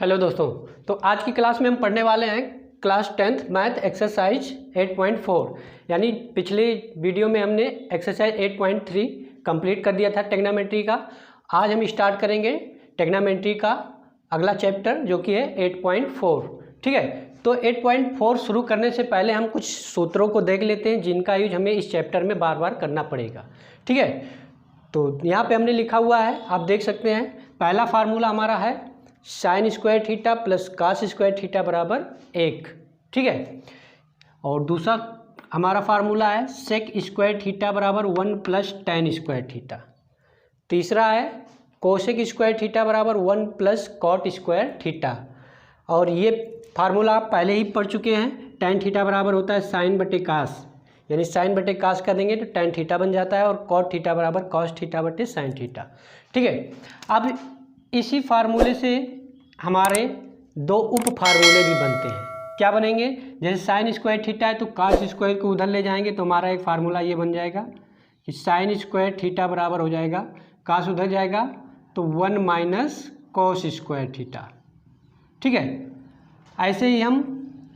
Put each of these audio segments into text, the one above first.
Hello दोस्तों। तो आज की क्लास में हम पढ़ने वाले हैं क्लास 10th मैथ एक्सरसाइज 8.4। यानी पिछले वीडियो में हमने एक्सरसाइज 8.3 कंप्लीट कर दिया था ट्रिग्नोमेट्री का। आज हम स्टार्ट करेंगे ट्रिग्नोमेट्री का अगला चैप्टर जो कि है 8.4। ठीक है, तो 8.4 शुरू करने से पहले हम कुछ सूत्रों को देख लेते हैं जिनका यूज हमें इस चैप्टर में बार बार करना पड़ेगा। ठीक है, तो यहाँ पे हमने लिखा हुआ है, आप देख सकते हैं। पहला फार्मूला हमारा है sine square theta plus cos square theta बराबर 1। ठीक है, और दूसरा हमारा फार्मूला है सेक स्क्वायर थीटा बराबर 1 प्लस टेन स्क्वायर थीटा। तीसरा है कोसेक स्क्वायर थीटा बराबर 1 प्लस कॉट स्क्वायर थीटा। और ये फार्मूला आप पहले ही पढ़ चुके हैं। टेन थीटा बराबर होता है साइन बटे कास, यानी साइन बटे कास कर देंगे तो टेन थीटा बन जाता है, और कॉट थीटा बराबर कॉस थीटा बटे साइन थीटा। ठीक है, अब इसी फार्मूले से हमारे दो उप फार्मूले भी बनते हैं। क्या बनेंगे? जैसे साइन स्क्वायर थीटा है तो कास स्क्वायर को उधर ले जाएंगे तो हमारा एक फार्मूला ये बन जाएगा कि साइन स्क्वायर थीटा बराबर हो जाएगा, कास उधर जाएगा तो 1 माइनस कॉस स्क्वायर थीटा। ठीक है, ऐसे ही हम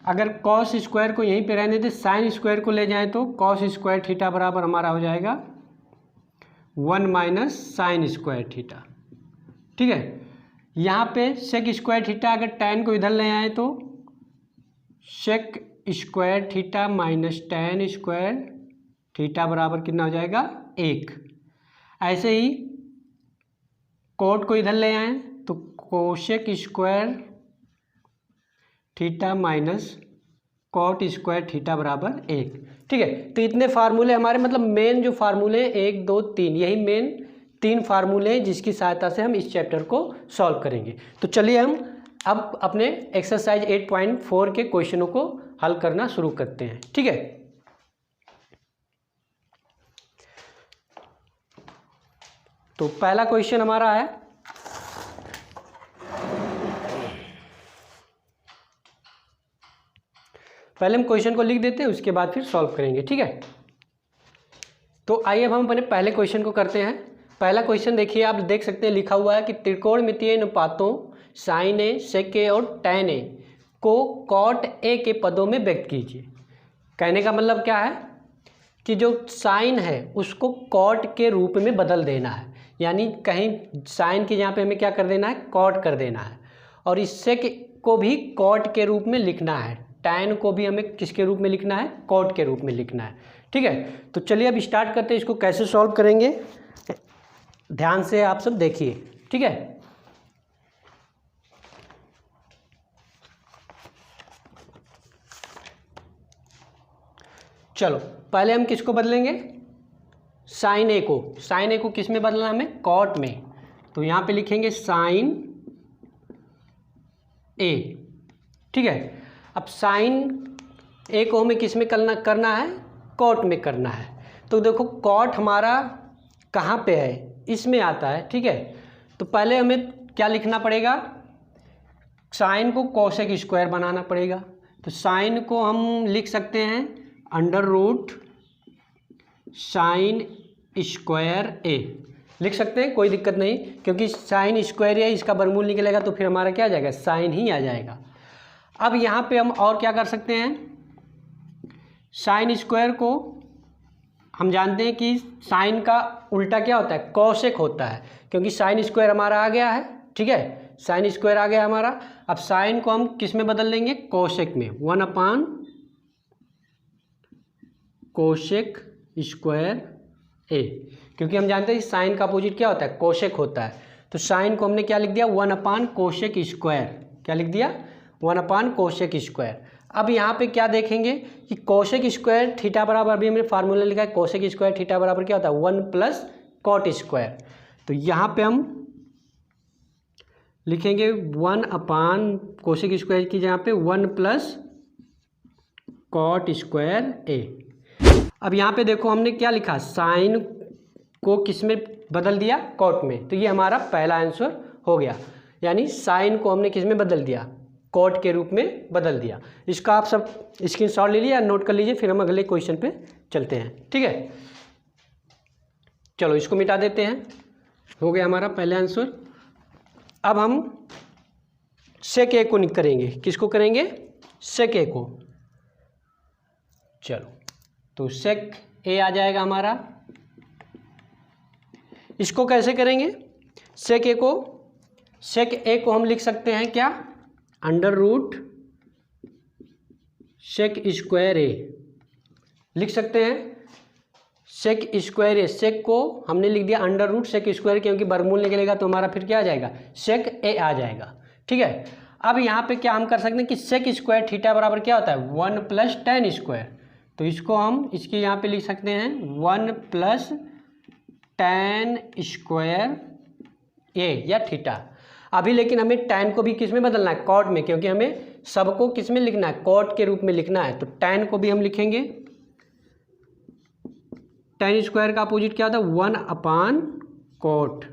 अगर कॉस स्क्वायर को यहीं पे रहने दें, साइन स्क्वायर को ले जाएं तो कॉस स्क्वायर थीटा बराबर हमारा हो जाएगा 1 माइनस साइन स्क्वायर थीटा। ठीक है, यहाँ पे सेक स्क्वायर थीटा अगर टेन को इधर ले आए तो sec square theta minus tan square theta बराबर कितना हो जाएगा 1। ऐसे ही कोट को इधर ले आए तो cosec square theta minus cot square theta बराबर 1। ठीक है, तो इतने फार्मूले हमारे मतलब मेन जो फार्मूले 1 2 3, यही मेन 3 फार्मूले हैं जिसकी सहायता से हम इस चैप्टर को सॉल्व करेंगे। तो चलिए हम अब अपने एक्सरसाइज 8.4 के क्वेश्चनों को हल करना शुरू करते हैं। ठीक है, तो पहला क्वेश्चन हमारा है पहले हम क्वेश्चन को लिख देते हैं, उसके बाद फिर सॉल्व करेंगे। ठीक है, तो आइए अब हम अपने पहले क्वेश्चन को करते हैं। पहला क्वेश्चन देखिए, आप देख सकते हैं लिखा हुआ है कि त्रिकोणमितीय अनुपातों साइन ए, सेक ए और टैन ए को कॉट ए के पदों में व्यक्त कीजिए। कहने का मतलब क्या है कि जो साइन है उसको कॉट के रूप में बदल देना है, यानी कहीं साइन के यहाँ पे हमें क्या कर देना है, कॉट कर देना है। और इस सेक को भी कॉट के रूप में लिखना है, टैन को भी हमें किसके रूप में लिखना है, कॉट के रूप में लिखना है। ठीक है, तो चलिए अब स्टार्ट करते हैं, इसको कैसे सॉल्व करेंगे ध्यान से आप सब देखिए। ठीक है, चलो पहले हम किसको बदलेंगे, साइन ए को। साइन ए को किस में बदलना है हमें, कॉट में। तो यहाँ पे लिखेंगे साइन ए। ठीक है, अब साइन ए को हमें किस में करना है, कॉट में करना है। तो देखो कॉट हमारा कहाँ पे है, इसमें आता है। ठीक है, तो पहले हमें क्या लिखना पड़ेगा, साइन को कोसेक स्क्वायर बनाना पड़ेगा। तो साइन को हम लिख सकते हैं अंडर रूट साइन स्क्वायर ए लिख सकते हैं, कोई दिक्कत नहीं, क्योंकि साइन स्क्वायर है, इसका वर्गमूल निकलेगा तो फिर हमारा क्या आ जाएगा, साइन ही आ जाएगा। अब यहाँ पे हम और क्या कर सकते हैं, साइन स्क्वायर को हम जानते हैं कि साइन का उल्टा क्या होता है, कोसेक होता है, क्योंकि साइन स्क्वायर हमारा आ गया है। ठीक है, साइन स्क्वायर आ गया हमारा। अब साइन को हम किस में बदल देंगे, कोसेक में, 1 अपान कोसेक स्क्वायर ए, क्योंकि हम जानते हैं कि साइन का अपोजिट क्या होता है, कोसेक होता है। तो साइन को हमने क्या लिख दिया, 1 अपान कोसेक स्क्वायर। क्या लिख दिया, 1 अपान कोसेक स्क्वायर। अब यहाँ पे क्या देखेंगे कि कोसेक स्क्वायर थीटा बराबर, अभी हमने फार्मूला लिखा है कोसेक स्क्वायर थीटा बराबर क्या होता है, 1 प्लस कॉट स्क्वायर। तो यहाँ पे हम लिखेंगे 1 अपान कोसेक स्क्वायर की जगह पे 1 प्लस कॉट स्क्वायर ए। अब यहाँ पे देखो हमने क्या लिखा, साइन को किस में बदल दिया, कॉट में। तो ये हमारा पहला आंसर हो गया, यानी साइन को हमने किस में बदल दिया, कॉट के रूप में बदल दिया। इसका आप सब स्क्रीनशॉट ले लीजिए, नोट कर लीजिए, फिर हम अगले क्वेश्चन पे चलते हैं। ठीक है, चलो इसको मिटा देते हैं, हो गया हमारा पहला आंसर। अब हम सेक ए को करेंगे, किसको करेंगे, सेक ए को। चलो तो सेक ए आ जाएगा हमारा। इसको कैसे करेंगे, सेक ए को हम लिख सकते हैं क्या, अंडर रूट सेक स्क्वायर ए लिख सकते हैं। सेक स्क्वायर ए, सेक को हमने लिख दिया अंडर रूट सेक स्क्वायर, क्योंकि वर्गमूल निकलेगा तो हमारा फिर क्या आ जाएगा, सेक ए आ जाएगा। ठीक है, अब यहाँ पे क्या हम कर सकते हैं कि सेक स्क्वायर थीटा बराबर क्या होता है, 1 + tan स्क्वायर। तो इसको हम इसके यहाँ पे लिख सकते हैं 1 + tan स्क्वायर ए या थीटा। अभी लेकिन हमें tan को भी किस में बदलना है, कॉट में, क्योंकि हमें सबको किस में लिखना है, कॉट के रूप में लिखना है। तो tan को भी हम लिखेंगे, tan स्क्वायर का अपोजिट क्या होता है, 1/cot,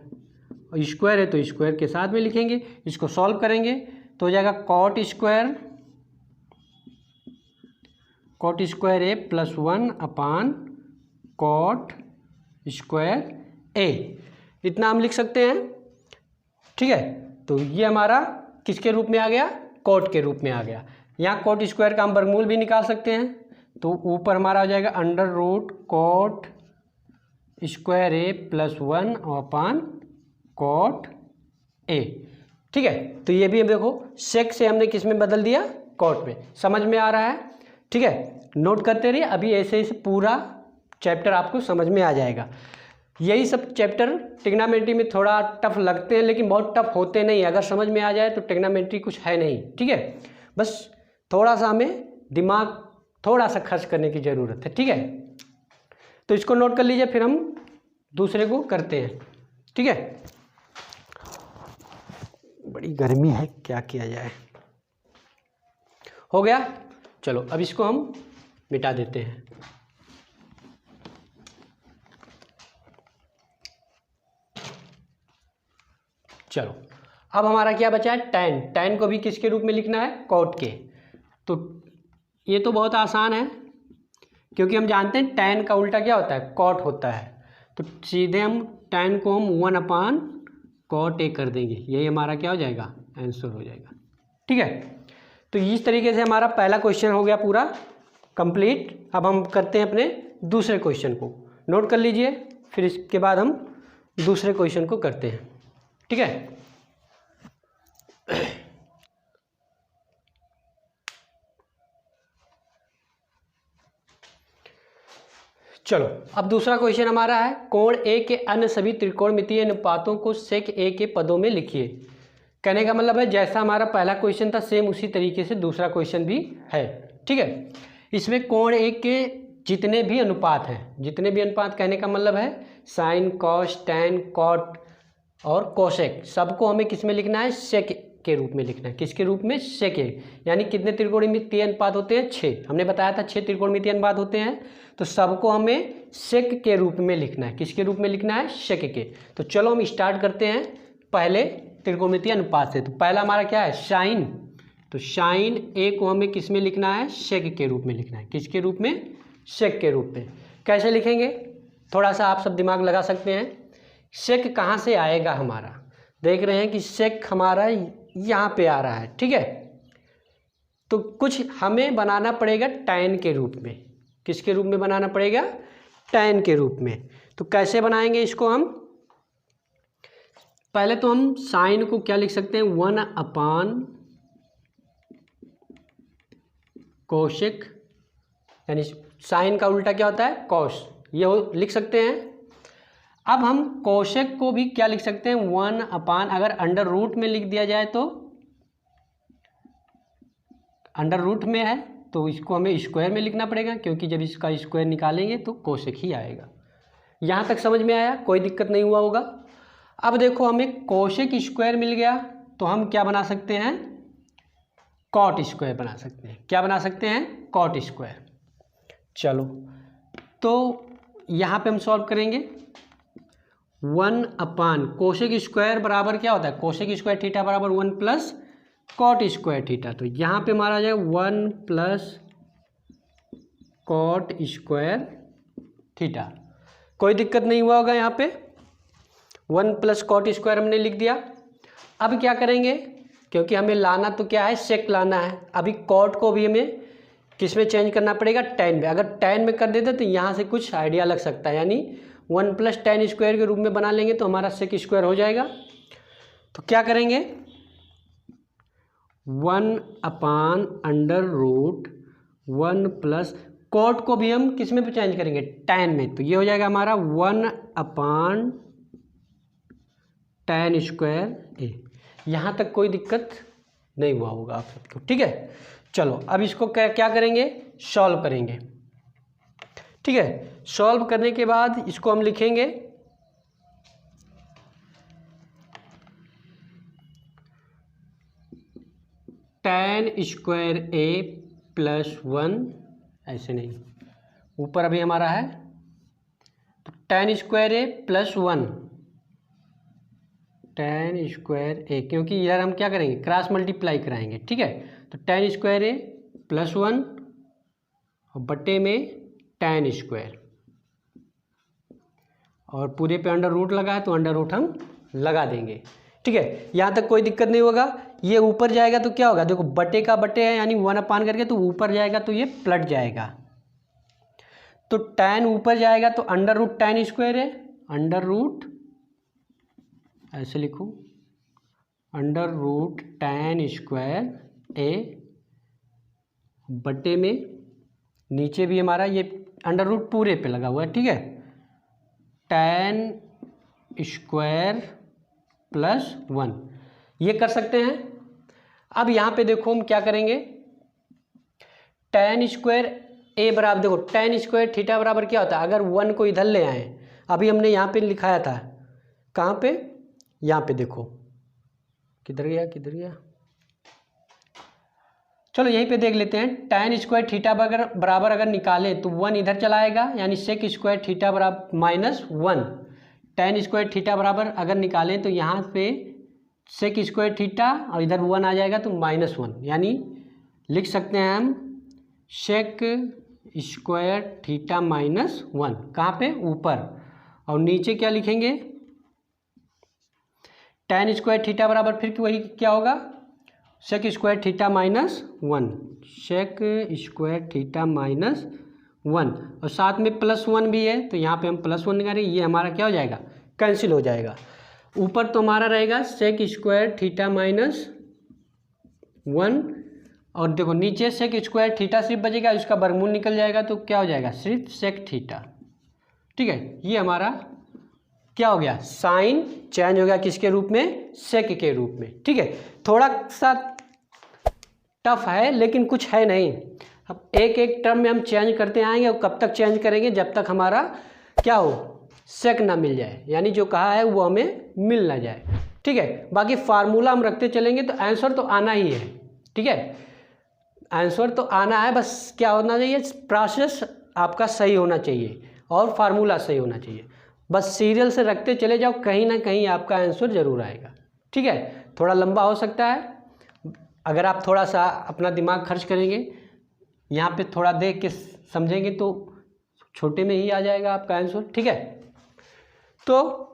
और स्क्वायर है तो स्क्वायर के साथ में लिखेंगे। इसको सॉल्व करेंगे तो हो जाएगा cot स्क्वायर ए + 1/cot स्क्वायर ए, इतना हम लिख सकते हैं। ठीक है, तो ये हमारा किसके रूप में आ गया, कॉट के रूप में आ गया। यहाँ कॉट स्क्वायर का हम वर्गमूल भी निकाल सकते हैं, तो ऊपर हमारा आ जाएगा अंडर रूट कॉट स्क्वायर ए + 1/cot ए। ठीक है, तो ये भी हम देखो सेक से हमने किस में बदल दिया, कॉट में। समझ में आ रहा है, ठीक है, नोट करते रहिए, अभी ऐसे ऐसे पूरा चैप्टर आपको समझ में आ जाएगा। यही सब चैप्टर ट्रिग्नोमेट्री में थोड़ा टफ लगते हैं, लेकिन बहुत टफ होते नहीं। अगर समझ में आ जाए तो ट्रिग्नोमेट्री कुछ है नहीं। ठीक है, बस थोड़ा सा हमें दिमाग थोड़ा सा खर्च करने की ज़रूरत है। ठीक है, तो इसको नोट कर लीजिए, फिर हम दूसरे को करते हैं। ठीक है, बड़ी गर्मी है, क्या किया जाए। हो गया, चलो अब इसको हम मिटा देते हैं। चलो अब हमारा क्या बचा है, tan को भी किसके रूप में लिखना है, कॉट के। तो ये तो बहुत आसान है, क्योंकि हम जानते हैं tan का उल्टा क्या होता है, कॉट होता है। तो सीधे हम tan को हम 1/cot ए कर देंगे, यही हमारा क्या हो जाएगा, आंसर हो जाएगा। ठीक है, तो इस तरीके से हमारा पहला क्वेश्चन हो गया पूरा कंप्लीट। अब हम करते हैं अपने दूसरे क्वेश्चन को, नोट कर लीजिए, फिर इसके बाद हम दूसरे क्वेश्चन को करते हैं। ठीक है, चलो अब दूसरा क्वेश्चन हमारा है, कोण ए के अन्य सभी त्रिकोणमितीय अनुपातों को सेक ए के पदों में लिखिए। कहने का मतलब है जैसा हमारा पहला क्वेश्चन था सेम उसी तरीके से दूसरा क्वेश्चन भी है। ठीक है, इसमें कोण ए के जितने भी अनुपात हैं, जितने भी अनुपात कहने का मतलब है साइन, कॉस, टैन, कॉट और कोसेक, सबको हमें किस में लिखना है, सेक के रूप में लिखना है। किसके रूप में, सेक ए। यानी कितने त्रिकोणमितीय अनुपात होते हैं, 6। हमने बताया था 6 त्रिकोणमितीय अनुपात होते हैं, तो सबको हमें सेक के रूप में लिखना है। किसके रूप में लिखना है, सेक के। तो चलो हम स्टार्ट करते हैं पहले त्रिकोणमितीय अनुपात से। तो पहला हमारा क्या है, साइन। तो साइन ए को हमें किस में लिखना है, सेक के रूप में लिखना है। किसके रूप में, सेक के रूप में। कैसे लिखेंगे, थोड़ा सा आप सब दिमाग लगा सकते हैं। सेक कहाँ से आएगा हमारा, देख रहे हैं कि सेक हमारा यहाँ पे आ रहा है। ठीक है, तो कुछ हमें बनाना पड़ेगा टैन के रूप में। किसके रूप में बनाना पड़ेगा, टैन के रूप में। तो कैसे बनाएंगे इसको हम, पहले तो हम साइन को क्या लिख सकते हैं, 1/कोसेक, यानी साइन का उल्टा क्या होता है, कॉस, ये लिख सकते हैं। अब हम कोसेक को भी क्या लिख सकते हैं, 1/, अगर अंडर रूट में लिख दिया जाए तो, अंडर रूट में है तो इसको हमें स्क्वायर में लिखना पड़ेगा, क्योंकि जब इसका स्क्वायर निकालेंगे तो कोसेक ही आएगा। यहाँ तक समझ में आया, कोई दिक्कत नहीं हुआ होगा। अब देखो हमें कोसेक स्क्वायर मिल गया, तो हम क्या बना सकते हैं, कॉट स्क्वायर बना सकते हैं। क्या बना सकते हैं, कॉट स्क्वायर। चलो तो यहाँ पे हम सॉल्व करेंगे। 1/, कोसेक स्क्वायर बराबर क्या होता है, कोसेक स्क्वायर थीटा बराबर 1 + कॉट स्क्वायर थीटा। तो यहाँ पे हमारा आ जाएगा 1 + कॉट स्क्वायर थीटा। कोई दिक्कत नहीं हुआ होगा, यहाँ पे 1 + कॉट स्क्वायर हमने लिख दिया। अब क्या करेंगे क्योंकि हमें लाना तो क्या है, सेक लाना है। अभी कॉट को भी हमें किस में चेंज करना पड़ेगा, tan में। अगर tan में कर देते तो यहाँ से कुछ आइडिया लग सकता है, यानी 1 + tan स्क्वायर के रूप में बना लेंगे तो हमारा सेक स्क्वायर हो जाएगा। तो क्या करेंगे, 1/√1 प्लस कॉट को भी हम किस में चेंज करेंगे, tan में। तो ये हो जाएगा हमारा 1/tan स्क्वायर ए। यहाँ तक कोई दिक्कत नहीं हुआ होगा आप सबको, ठीक है। चलो अब इसको क्या करेंगे, सॉल्व करेंगे, ठीक है। सॉल्व करने के बाद इसको हम लिखेंगे tan स्क्वायर ए प्लस 1, ऐसे नहीं, ऊपर अभी हमारा है तो tan स्क्वायर ए प्लस 1, tan स्क्वायर ए, क्योंकि इधर हम क्या करेंगे, क्रॉस मल्टीप्लाई कराएंगे, ठीक है। तो tan स्क्वायर ए प्लस 1 और बटे में tan स्क्वायर, और पूरे पे अंडर रूट लगा है तो अंडर रूट हम लगा देंगे, ठीक है। यहाँ तक कोई दिक्कत नहीं होगा। ये ऊपर जाएगा तो क्या होगा, देखो बटे का बटे है यानी 1/, करके तो ऊपर जाएगा तो ये पलट जाएगा। तो tan ऊपर जाएगा तो अंडर रूट tan स्क्वायर है, अंडर रूट ऐसे लिखूँ, अंडर रूट tan स्क्वायर ए बटे में नीचे भी हमारा ये अंडर रूट पूरे पे लगा हुआ है, ठीक है, tan स्क्वायर प्लस 1, ये कर सकते हैं। अब यहाँ पे देखो हम क्या करेंगे, tan स्क्वायर ए बराबर, देखो tan स्क्वायर थीटा बराबर क्या होता है, अगर 1 को इधर ले आए, अभी हमने यहाँ पे लिखाया था, कहाँ पे, यहाँ पे देखो, किधर गया, चलो यहीं पे देख लेते हैं। tan स्क्वायर थीटा बराबर अगर निकालें तो 1 इधर चला आएगा, यानी सेक स्क्वायर थीटा बराबर -1। tan स्क्वायर थीटा बराबर अगर निकालें तो यहाँ पे सेक स्क्वायर थीटा और इधर 1 आ जाएगा तो -1, यानी लिख सकते हैं हम सेक स्क्वायर थीटा -1, कहाँ पे, ऊपर, और नीचे क्या लिखेंगे, tan स्क्वायर थीटा बराबर फिर वही क्या होगा, sec square theta -1, sec square theta -1, और साथ में +1 भी है तो यहाँ पे हम +1 निकालेंगे, ये हमारा क्या हो जाएगा, कैंसिल हो जाएगा। ऊपर तो हमारा रहेगा सेक स्क्वायर थीटा -1, और देखो नीचे सेक स्क्वायर थीटा सिर्फ बचेगा, उसका वर्गमूल निकल जाएगा तो क्या हो जाएगा, सिर्फ सेक थीटा, ठीक है। ये हमारा क्या हो गया, साइन चेंज हो गया किसके रूप में, सेक के रूप में, ठीक है। थोड़ा सा टफ है लेकिन कुछ है नहीं, अब एक एक टर्म में हम चेंज करते आएंगे, और कब तक चेंज करेंगे, जब तक हमारा क्या हो, सेक ना मिल जाए, यानी जो कहा है वो हमें मिल ना जाए, ठीक है। बाकी फार्मूला हम रखते चलेंगे तो आंसर तो आना ही है, ठीक है, आंसर तो आना है, बस क्या होना चाहिए, प्रोसेस आपका सही होना चाहिए और फार्मूला सही होना चाहिए, बस सीरियल से रखते चले जाओ, कहीं ना कहीं आपका आंसर ज़रूर आएगा, ठीक है। थोड़ा लंबा हो सकता है, अगर आप थोड़ा सा अपना दिमाग खर्च करेंगे, यहाँ पे थोड़ा देख के समझेंगे तो छोटे में ही आ जाएगा आपका आंसर, ठीक है। तो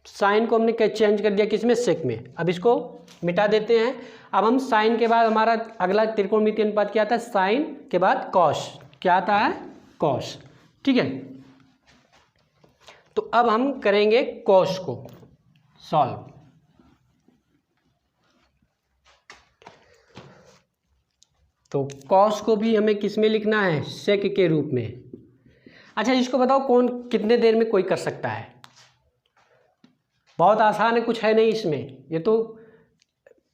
साइन को हमने चेंज कर दिया किस में, सेक में। अब इसको मिटा देते हैं। अब हम साइन के बाद हमारा अगला त्रिकोणमितीय अनुपात क्या आता है, साइन के बाद कॉस, क्या आता है, कॉस, ठीक है। तो अब हम करेंगे कॉस को सॉल्व। तो कॉस को भी हमें किस में लिखना है, सेक के रूप में। अच्छा इसको बताओ कौन कितने देर में कोई कर सकता है, बहुत आसान है, कुछ है नहीं इसमें, ये तो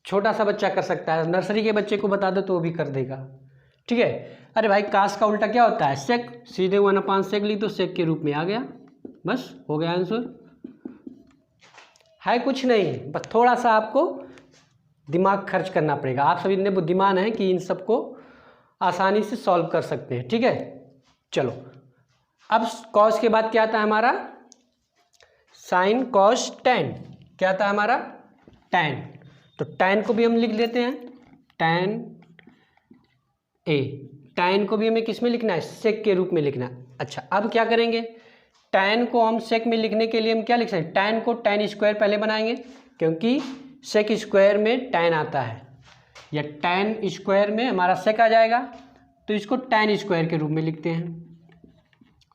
छोटा सा बच्चा कर सकता है, नर्सरी के बच्चे को बता दो तो वो भी कर देगा, ठीक है। अरे भाई कास का उल्टा क्या होता है, सेक, सीधे 1/सेक लिख दो, सेक के रूप में आ गया, बस हो गया आंसर, है कुछ नहीं, बस थोड़ा सा आपको दिमाग खर्च करना पड़ेगा। आप सभी इतने बुद्धिमान हैं कि इन सबको आसानी से सॉल्व कर सकते हैं, ठीक है। चलो अब कॉस के बाद क्या आता है हमारा, साइन कॉस टैन, क्या आता है हमारा, टैन। तो टैन को भी हम लिख लेते हैं, टैन ए, टैन को भी हमें किस में लिखना है, सेक के रूप में लिखना है। अच्छा अब क्या करेंगे, टैन को हम सेक में लिखने के लिए हम क्या लिख सकते हैं, टैन को टैन स्क्वायर पहले बनाएंगे, क्योंकि सेक स्क्वायर में tan आता है, या tan स्क्वायर में हमारा सेक आ जाएगा, तो इसको tan स्क्वायर के रूप में लिखते हैं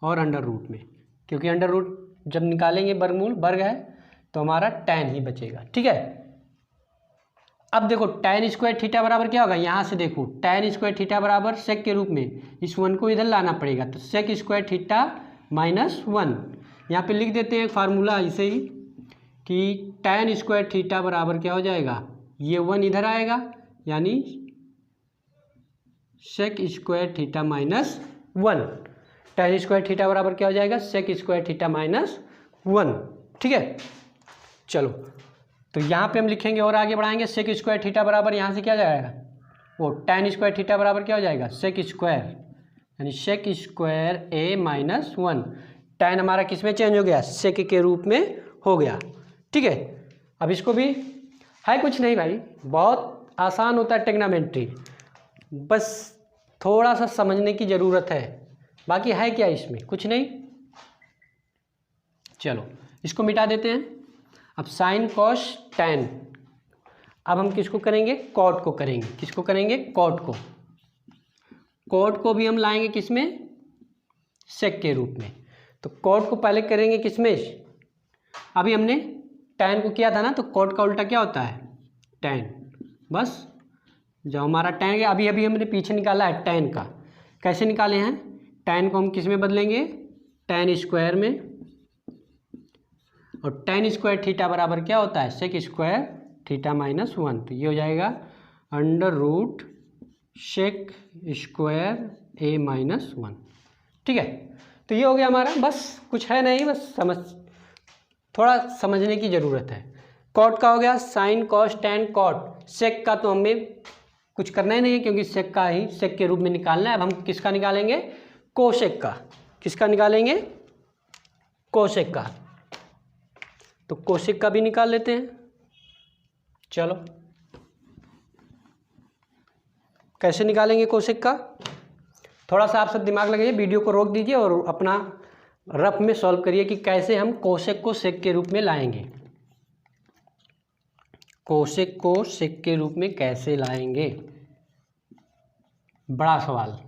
और अंडर रूट में, क्योंकि अंडर रूट जब निकालेंगे वर्गमूल वर्ग है तो हमारा tan ही बचेगा। ठीक है, अब देखो tan स्क्वायर थीटा बराबर क्या होगा, यहाँ से देखो tan स्क्वायर थीटा बराबर सेक के रूप में इस 1 को इधर लाना पड़ेगा, तो सेक स्क्वायर थीटा -1 यहाँ पे लिख देते हैं फार्मूला ऐसे ही कि tan स्क्वायर थीटा बराबर क्या हो जाएगा, ये 1 इधर आएगा, यानी sec square theta -1। tan square theta बराबर क्या हो जाएगा, सेक स्क्वायर थीटा -1। ठीक है, चलो तो यहाँ पे हम लिखेंगे और आगे बढ़ाएंगे। सेक स्क्वायर थीटा बराबर यहाँ से क्या जाएगा, वो tan स्क्वायर थीटा बराबर क्या हो जाएगा, सेक स्क्वायर, यानी सेक स्क्वायर a-1। tan हमारा किस में चेंज हो गया, सेक के रूप में हो गया। ठीक है, अब इसको भी है कुछ नहीं भाई, बहुत आसान होता है ट्रिग्नोमेट्री, बस थोड़ा सा समझने की ज़रूरत है, बाकी है क्या इसमें, कुछ नहीं। चलो इसको मिटा देते हैं। अब साइन कॉस टैन, अब हम किसको करेंगे, कॉट को करेंगे। किसको करेंगे, कॉट को। कॉट को भी हम लाएंगे किसमें, सेक के रूप में। तो कॉट को पहले करेंगे किसमें, अभी हमने टैन को किया था ना, तो कॉट का उल्टा क्या होता है, टैन। बस जब हमारा टैन है, अभी अभी हमने पीछे निकाला है टैन का, कैसे निकाले हैं, टैन को हम किस में बदलेंगे, टैन स्क्वायर में, और टैन स्क्वायर थीटा बराबर क्या होता है, सेक स्क्वायर थीटा -1। तो ये हो जाएगा under root sec square a-1। ठीक है, तो ये हो गया हमारा, बस कुछ है नहीं, बस थोड़ा समझने की ज़रूरत है। कॉट का हो गया, साइन कॉस टैन कॉट। सेक का तो हमें कुछ करना ही नहीं है, क्योंकि सेक का ही सेक के रूप में निकालना है। अब हम किसका निकालेंगे, कोसेक का। किसका निकालेंगे, कोसेक का। तो कोसेक का भी निकाल लेते हैं। चलो कैसे निकालेंगे कोसेक का, थोड़ा सा आप सब दिमाग लगाइए, वीडियो को रोक दीजिए और अपना रफ में सॉल्व करिए कि कैसे हम कोसेक को सेक के रूप में लाएंगे। कोसेक को सेक के रूप में कैसे लाएंगे, बड़ा सवाल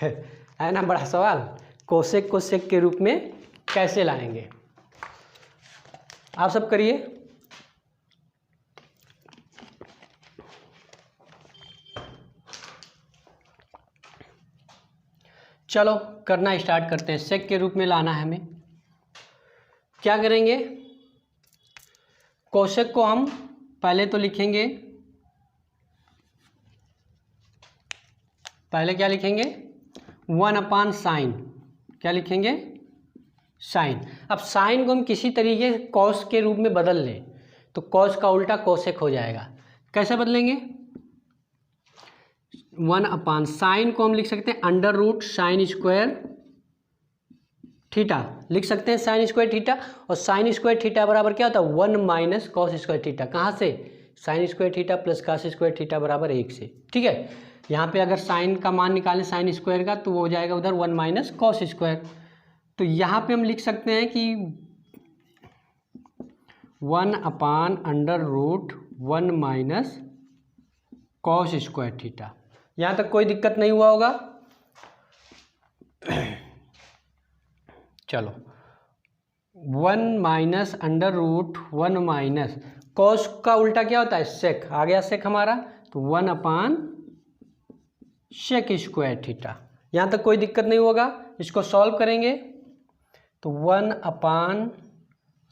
है ना, बड़ा सवाल। कोसेक को सेक के रूप में कैसे लाएंगे, आप सब करिए। चलो करना स्टार्ट करते हैं। सेक के रूप में लाना है हमें, क्या करेंगे, कोसेक को हम पहले तो लिखेंगे, पहले क्या लिखेंगे, 1/sin। क्या लिखेंगे, साइन। अब साइन को हम किसी तरीके से कॉस के रूप में बदल लें, तो कॉस का उल्टा कोसेक हो जाएगा। कैसे बदलेंगे, 1/, साइन को हम लिख सकते हैं under root sine square theta, लिख सकते हैं साइन स्क्वायर थीटा। और साइन स्क्वायर थीटा बराबर क्या होता है, 1 - कॉस स्क्वायर थीटा। कहाँ से, sign square theta plus cos square theta बराबर 1 से। ठीक है, यहाँ पे अगर साइन का मान निकालें साइन स्क्वायर का, तो वो हो जाएगा उधर 1 - कॉस स्क्वायर। तो यहाँ पे हम लिख सकते हैं कि 1/√1 - कॉस स्क्वायर थीटा। यहाँ तक कोई दिक्कत नहीं हुआ होगा। चलो 1 - √1 - कॉस का उल्टा क्या होता है, सेक। आ गया सेक हमारा, तो 1/sec स्क्वायर थीटा। यहाँ तक कोई दिक्कत नहीं होगा। इसको सॉल्व करेंगे तो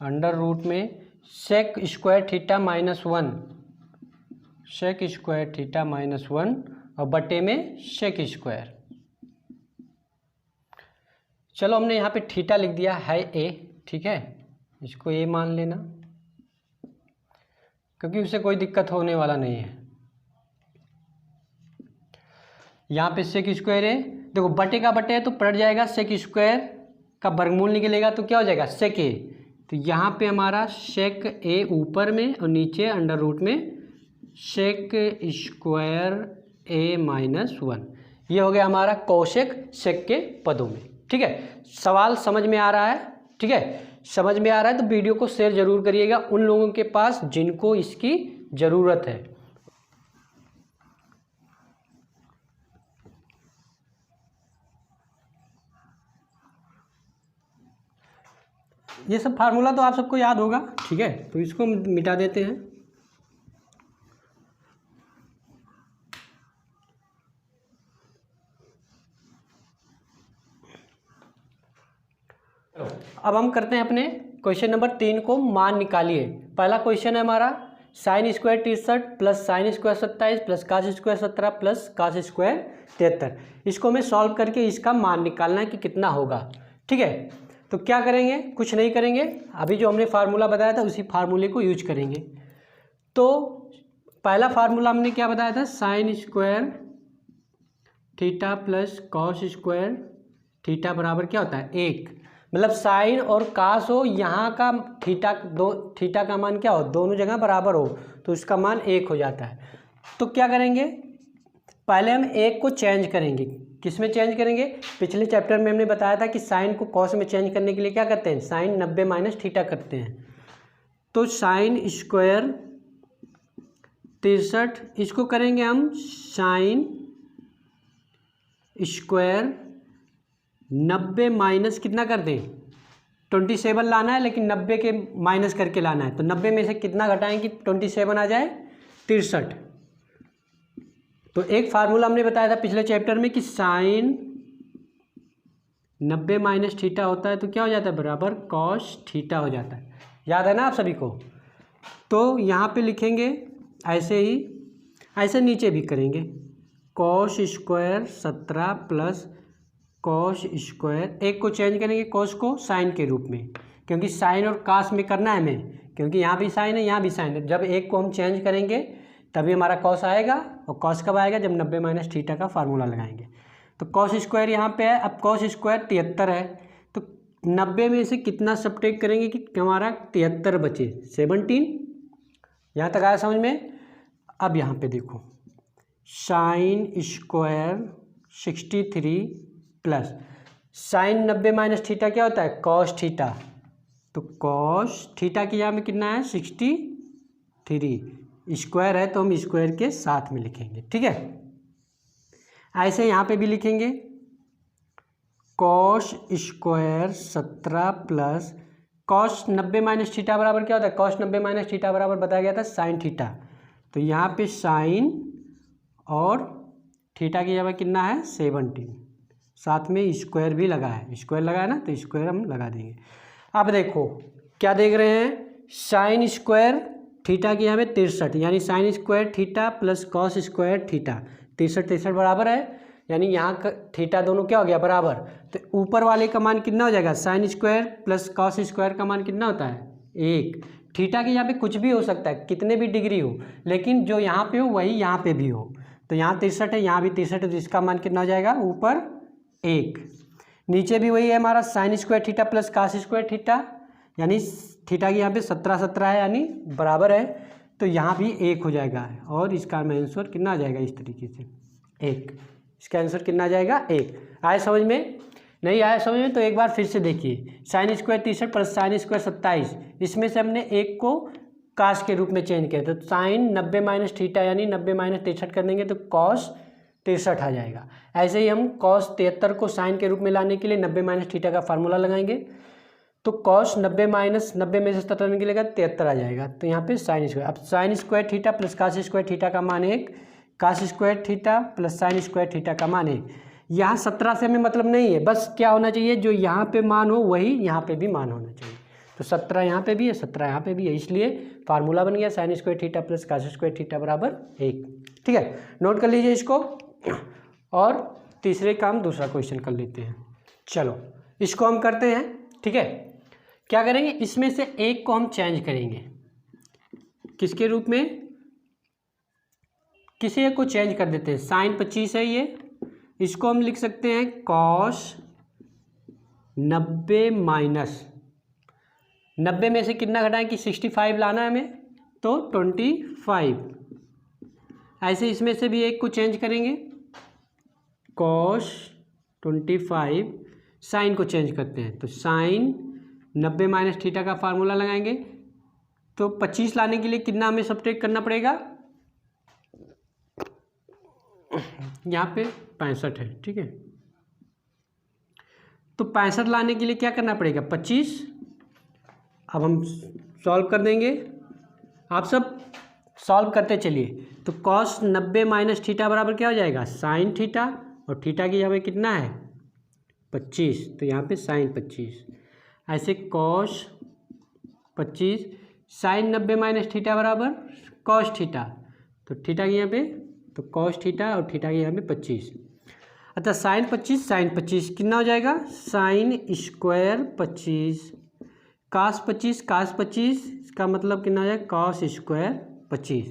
1/√, में sec square theta -1, sec square theta -1 और बटे में सेक स्क्वायर। चलो हमने यहाँ पे थीटा लिख दिया है ए, ठीक है, इसको ए मान लेना, क्योंकि उससे कोई दिक्कत होने वाला नहीं है। यहाँ पे सेक स्क्वायर है, देखो बटे का बटे है तो पलट जाएगा, सेक स्क्वायर का वर्गमूल निकलेगा तो क्या हो जाएगा, सेक ए। तो यहाँ पे हमारा सेक ए ऊपर में और नीचे अंडर रूट में सेक स्क्वायर a-1। ये हो गया हमारा कोसेक सेक के पदों में। ठीक है, सवाल समझ में आ रहा है। ठीक है, समझ में आ रहा है तो वीडियो को शेयर ज़रूर करिएगा उन लोगों के पास जिनको इसकी ज़रूरत है। ये सब फार्मूला तो आप सबको याद होगा, ठीक है, तो इसको मिटा देते हैं। अब हम करते हैं अपने क्वेश्चन नंबर 3 को, मान निकालिए। पहला क्वेश्चन है हमारा sine square 63 plus sine square 27 plus cos square 17 plus cos square 73। इसको हमें सॉल्व करके इसका मान निकालना है कि कितना होगा। ठीक है, तो क्या करेंगे, कुछ नहीं करेंगे, अभी जो हमने फार्मूला बताया था उसी फार्मूले को यूज करेंगे। तो पहला फार्मूला हमने क्या बताया था, sign square theta plus cos square theta बराबर क्या होता है 1। मतलब साइन और कास हो, यहाँ का थीटा का मान क्या हो, दोनों जगह बराबर हो, तो इसका मान 1 हो जाता है। तो क्या करेंगे, पहले हम 1 को चेंज करेंगे। किस में चेंज करेंगे, पिछले चैप्टर में हमने बताया था कि साइन को कॉस में चेंज करने के लिए क्या करते हैं, साइन 90 माइनस थीटा करते हैं। तो साइन स्क्वायर 63, इसको करेंगे हम साइन स्क्वायर 90 माइनस कितना कर दें 27 लाना है, लेकिन 90 के माइनस करके लाना है। तो 90 में से कितना घटाएं कि 27 आ जाए 63। तो एक फार्मूला हमने बताया था पिछले चैप्टर में कि साइन 90 माइनस थीटा होता है तो क्या हो जाता है, बराबर कॉस थीटा हो जाता है। याद है ना आप सभी को। तो यहाँ पे लिखेंगे ऐसे ही, ऐसे नीचे भी करेंगे, cos square 17 plus cos square, एक को चेंज करेंगे कॉस को साइन के रूप में, क्योंकि साइन और कास में करना है हमें, क्योंकि यहाँ भी साइन है यहाँ भी साइन है। जब एक को हम चेंज करेंगे तभी हमारा कॉस आएगा, और कॉस कब आएगा, जब 90 माइनस थीटा का फार्मूला लगाएंगे। तो कॉस स्क्वायर यहाँ पे है, अब कॉस स्क्वायर 73 है, तो 90 में से कितना सब्ट्रैक्ट करेंगे कि हमारा 73 बचे 17। यहाँ तक आया समझ में। अब यहाँ पे देखो sign square 63 plus sign 90 minus theta क्या होता है, कॉस थीटा। तो कॉस थीटा की यहाँ में कितना है 63, स्क्वायर है तो हम स्क्वायर के साथ में लिखेंगे। ठीक है, ऐसे यहाँ पे भी लिखेंगे cos square 17 plus cos 90 minus theta बराबर क्या होता है, कॉस 90 माइनस थीटा बराबर बताया गया था साइन थीटा। तो यहाँ पे साइन और थीटा की जगह कितना है 17, साथ में स्क्वायर भी लगा है, स्क्वायर लगा है ना, तो स्क्वायर हम लगा देंगे। अब देखो क्या देख रहे हैं, साइन स्क्वायर थीटा की यहाँ पे 63, यानी sign square theta plus cos square theta, 63 बराबर है, यानी यहाँ का थीटा दोनों क्या हो गया बराबर। तो ऊपर वाले का मान कितना हो जाएगा, sine square plus cos square का मान कितना होता है 1। थीटा के यहाँ पे कुछ भी हो सकता है, कितने भी डिग्री हो, लेकिन जो यहाँ पे हो वही यहाँ पे भी हो। तो यहाँ 63 है, यहाँ भी 63 है, तो इसका मान कितना हो जाएगा ऊपर 1। नीचे भी वही है हमारा sine square theta plus cos square theta, यानी थीटा की यहाँ पे 17 है, यानी बराबर है, तो यहाँ भी 1 हो जाएगा, और इसका आंसर कितना आ जाएगा इस तरीके से 1। इसका आंसर कितना आ जाएगा 1। आया समझ में, नहीं आया समझ में तो एक बार फिर से देखिए, sign square 63 plus sine square 27, इसमें से हमने 1 को कास के रूप में चेंज किया, तो साइन 90 माइनस थीटा यानी 90 माइनस 63 कर देंगे तो कॉस 63 आ जाएगा। ऐसे ही हम कॉस 73 को साइन के रूप में लाने के लिए 90 माइनस थीटा का फार्मूला लगाएंगे, तो कॉस 90 माइनस 90 में से 77 निकलेगा 73 आ जाएगा। तो यहाँ पे साइन स्क्वायर, अब sine square theta plus cos square theta का मान 1, cos square theta plus sine square theta का मान 1। यहाँ 17 से हमें मतलब नहीं है, बस क्या होना चाहिए, जो यहाँ पे मान हो वही यहाँ पे भी मान होना चाहिए। तो 17 यहाँ पे भी है, 17 यहाँ पे भी है, इसलिए फार्मूला बन गया sine square theta plus cos square theta बराबर 1। ठीक है, नोट कर लीजिए इसको। और तीसरे काम दूसरा क्वेश्चन कर लेते हैं। चलो इसको हम करते हैं। ठीक है, क्या करेंगे, इसमें से एक को हम चेंज करेंगे, किसके रूप में, किसी एक को चेंज कर देते हैं। साइन 25 है ये, इसको हम लिख सकते हैं कॉस 90 माइनस 90 में से कितना घटाएं कि 65 लाना है हमें, तो 25। ऐसे इसमें से भी एक को चेंज करेंगे, कॉस 25, साइन को चेंज करते हैं, तो साइन 90 माइनस थीटा का फार्मूला लगाएंगे तो 25 लाने के लिए कितना हमें सब्ट्रैक्ट करना पड़ेगा, यहाँ पे 65 है, ठीक है। तो 65 लाने के लिए क्या करना पड़ेगा, 25। अब हम सॉल्व कर देंगे, आप सब सॉल्व करते चलिए। तो कॉस 90 माइनस थीटा बराबर क्या हो जाएगा, साइन थीटा, और थीटा की यहाँ पे कितना है 25, तो यहाँ पे साइन 25। ऐसे कॉस 25 साइन 90 माइनस थीटा बराबर कॉस थीटा, तो थीटा की यहाँ पे तो कॉस थीटा और थीटा की यहाँ पे 25। अच्छा साइन 25 कितना हो जाएगा, साइन स्क्वायर 25 कास 25 इसका मतलब कितना हो जाएगा, कॉस स्क्वायर 25।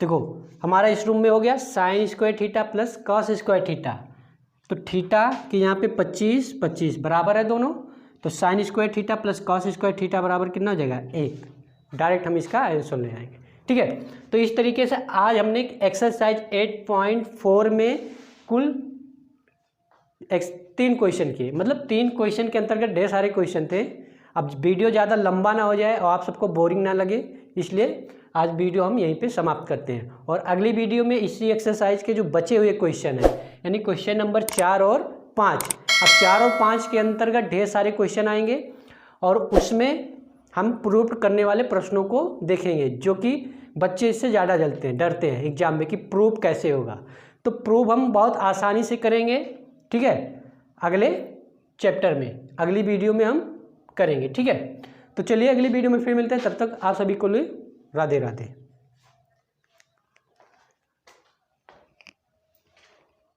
देखो हमारा इस रूम में हो गया sine square theta plus cos square theta, तो थीटा के यहाँ पे 25 बराबर है दोनों, तो sign square theta plus cos square theta बराबर कितना हो जाएगा 1। डायरेक्ट हम इसका आंसर ले आएंगे, ठीक है। तो इस तरीके से आज हमने एक्सरसाइज 8.4 में कुल 3 क्वेश्चन किए, मतलब 3 क्वेश्चन के अंतर्गत ढेर सारे क्वेश्चन थे। अब वीडियो ज़्यादा लंबा ना हो जाए और आप सबको बोरिंग ना लगे, इसलिए आज वीडियो हम यहीं पे समाप्त करते हैं। और अगली वीडियो में इसी एक्सरसाइज के जो बचे हुए क्वेश्चन हैं, यानी क्वेश्चन नंबर 4 और 5, अब 4 और 5 के अंतर्गत ढेर सारे क्वेश्चन आएंगे और उसमें हम प्रूफ करने वाले प्रश्नों को देखेंगे, जो कि बच्चे इससे ज़्यादा डरते हैं एग्जाम में कि प्रूफ कैसे होगा। तो प्रूफ हम बहुत आसानी से करेंगे, ठीक है, अगले चैप्टर में, अगली वीडियो में हम करेंगे, ठीक है। तो चलिए अगली वीडियो में फिर मिलते हैं, तब तक आप सभी को लिए राधे राधे।